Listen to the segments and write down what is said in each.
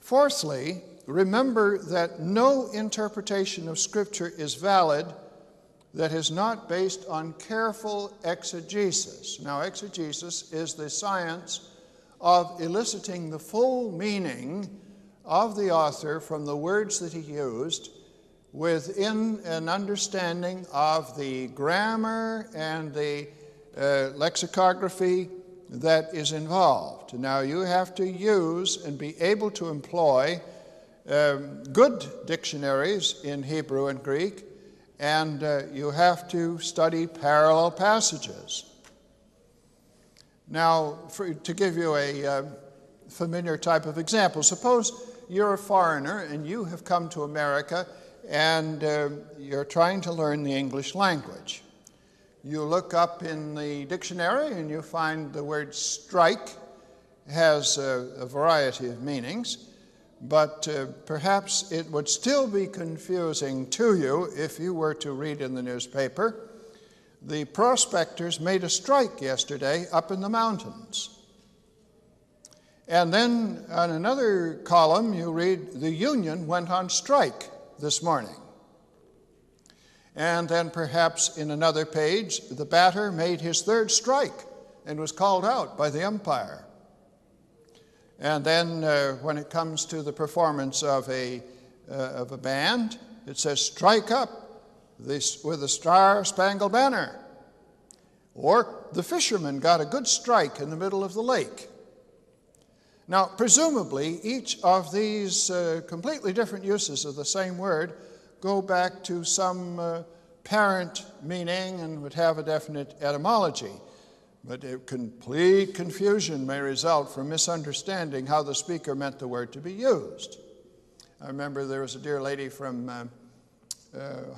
Fourthly, remember that no interpretation of Scripture is valid that is not based on careful exegesis. Now, exegesis is the science of eliciting the full meaning of the author from the words that he used within an understanding of the grammar and the lexicography that is involved. Now, you have to use and be able to employ good dictionaries in Hebrew and Greek, and you have to study parallel passages. Now, to give you a familiar type of example, suppose you're a foreigner and you have come to America and you're trying to learn the English language. You look up in the dictionary and you find the word strike has a variety of meanings, but perhaps it would still be confusing to you if you were to read in the newspaper, the prospectors made a strike yesterday up in the mountains. And then on another column you read, the union went on strike this morning. And then perhaps in another page, the batter made his third strike and was called out by the umpire. And then when it comes to the performance of a band, it says, strike up with a star-spangled banner. Or the fisherman got a good strike in the middle of the lake. Now, presumably, each of these completely different uses of the same word go back to some parent meaning and would have a definite etymology. But a complete confusion may result from misunderstanding how the speaker meant the word to be used. I remember there was a dear lady from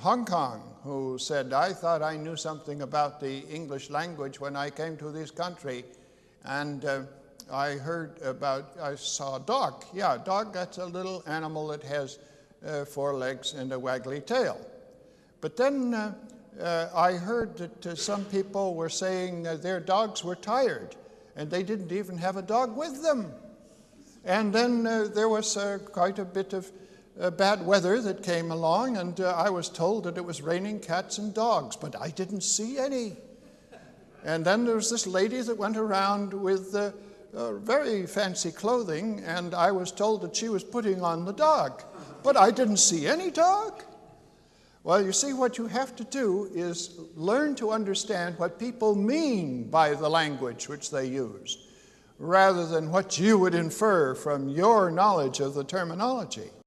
Hong Kong who said, I thought I knew something about the English language when I came to this country, and I saw a dog. Yeah, a dog, that's a little animal that has 4 legs and a waggly tail. But then I heard that some people were saying their dogs were tired and they didn't even have a dog with them. And then there was quite a bit of bad weather that came along, and I was told that it was raining cats and dogs, but I didn't see any. And then there was this lady that went around with very fancy clothing, and I was told that she was putting on the dog, but I didn't see any dog. Well, you see, what you have to do is learn to understand what people mean by the language which they use, rather than what you would infer from your knowledge of the terminology.